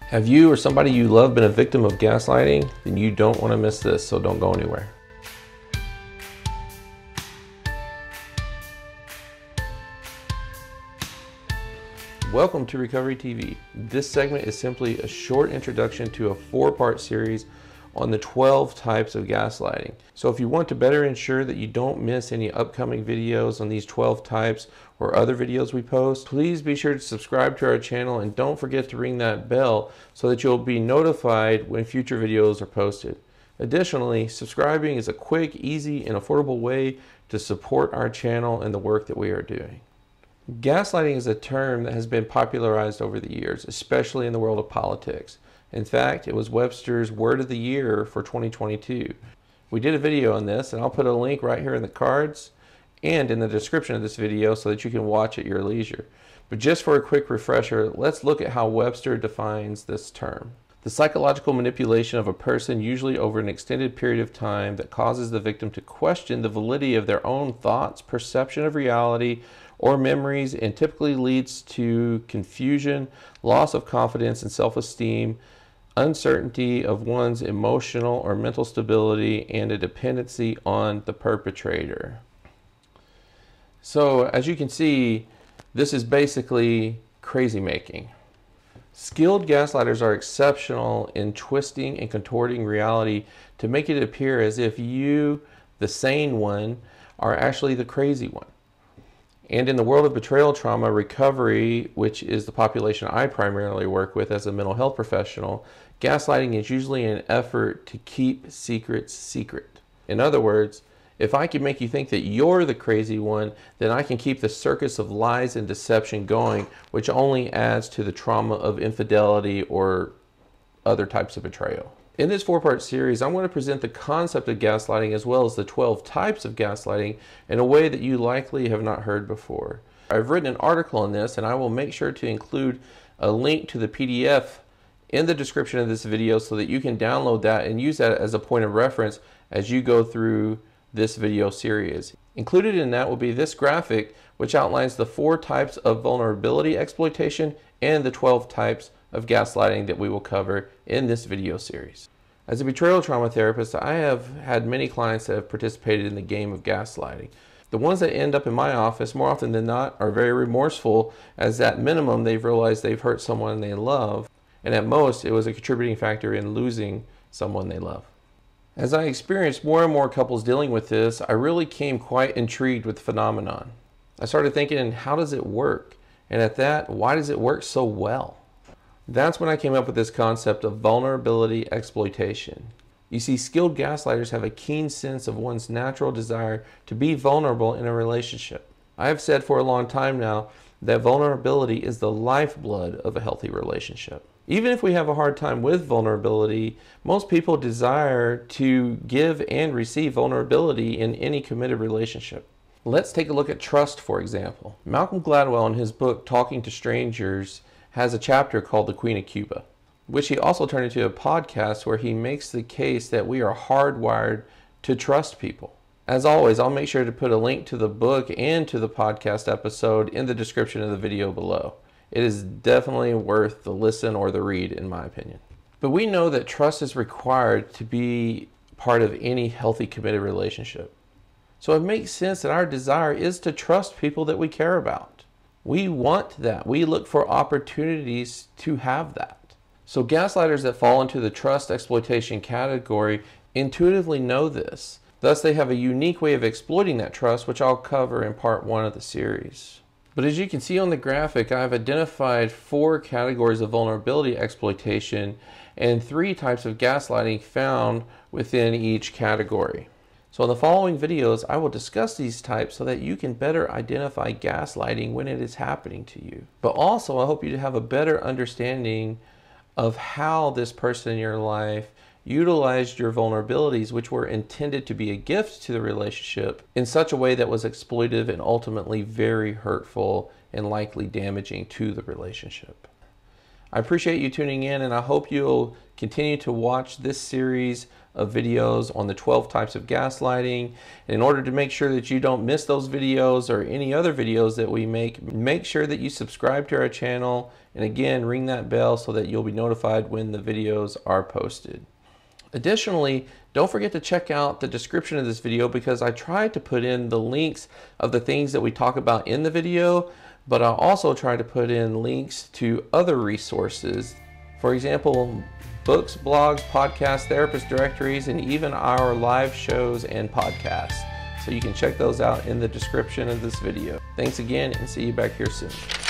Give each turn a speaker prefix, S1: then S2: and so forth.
S1: Have you or somebody you love been a victim of gaslighting? Then you don't want to miss this, so don't go anywhere. Welcome to Recovery TV. This segment is simply a short introduction to a 4-part series on the 12 types of gaslighting. So if you want to better ensure that you don't miss any upcoming videos on these 12 types or other videos we post, please be sure to subscribe to our channel and don't forget to ring that bell so that you'll be notified when future videos are posted. Additionally, subscribing is a quick, easy, and affordable way to support our channel and the work that we are doing. Gaslighting is a term that has been popularized over the years, especially in the world of politics. In fact, it was Webster's Word of the Year for 2022. We did a video on this, and I'll put a link right here in the cards and in the description of this video so that you can watch at your leisure. But just for a quick refresher, let's look at how Webster defines this term. The psychological manipulation of a person, usually over an extended period of time, that causes the victim to question the validity of their own thoughts, perception of reality, or memories, and typically leads to confusion, loss of confidence and self-esteem, uncertainty of one's emotional or mental stability, and a dependency on the perpetrator. So as you can see, this is basically crazy making. Skilled gaslighters are exceptional in twisting and contorting reality to make it appear as if you, the sane one, are actually the crazy one. And in the world of betrayal trauma recovery, which is the population I primarily work with as a mental health professional, gaslighting is usually an effort to keep secrets secret. In other words, if I can make you think that you're the crazy one, then I can keep the circus of lies and deception going, which only adds to the trauma of infidelity or other types of betrayal. In this 4-part series, I'm going to present the concept of gaslighting as well as the 12 types of gaslighting in a way that you likely have not heard before. I've written an article on this, and I will make sure to include a link to the PDF in the description of this video so that you can download that and use that as a point of reference as you go through this video series. Included in that will be this graphic, which outlines the 4 types of vulnerability exploitation and the 12 types of gaslighting that we will cover in this video series. As a betrayal trauma therapist, I have had many clients that have participated in the game of gaslighting. The ones that end up in my office more often than not are very remorseful, as at minimum they've realized they've hurt someone they love, and at most it was a contributing factor in losing someone they love. As I experienced more and more couples dealing with this, I really became quite intrigued with the phenomenon. I started thinking, how does it work? And at that, why does it work so well? That's when I came up with this concept of vulnerability exploitation. You see, skilled gaslighters have a keen sense of one's natural desire to be vulnerable in a relationship. I have said for a long time now that vulnerability is the lifeblood of a healthy relationship. Even if we have a hard time with vulnerability, most people desire to give and receive vulnerability in any committed relationship. Let's take a look at trust, for example. Malcolm Gladwell, in his book Talking to Strangers, has a chapter called The Queen of Cuba, which he also turned into a podcast where he makes the case that we are hardwired to trust people. As always, I'll make sure to put a link to the book and to the podcast episode in the description of the video below. It is definitely worth the listen or the read, in my opinion. But we know that trust is required to be part of any healthy, committed relationship. So it makes sense that our desire is to trust people that we care about. We want that. We look for opportunities to have that. So gaslighters that fall into the trust exploitation category intuitively know this. Thus, they have a unique way of exploiting that trust, which I'll cover in part 1 of the series. But as you can see on the graphic, I've identified 4 categories of vulnerability exploitation and 3 types of gaslighting found within each category. So in the following videos, I will discuss these types so that you can better identify gaslighting when it is happening to you. But also, I hope you to have a better understanding of how this person in your life utilized your vulnerabilities, which were intended to be a gift to the relationship, in such a way that was exploitive and ultimately very hurtful and likely damaging to the relationship. I appreciate you tuning in, and I hope you'll continue to watch this series of videos on the 12 types of gaslighting. And in order to make sure that you don't miss those videos or any other videos that we make sure that you subscribe to our channel And again, ring that bell so that you'll be notified when the videos are posted. Additionally, don't forget to check out the description of this video, because I tried to put in the links of the things that we talk about in the video, but I'll also try to put in links to other resources. For example, books, blogs, podcasts, therapist directories, and even our live shows and podcasts. So you can check those out in the description of this video. Thanks again, and see you back here soon.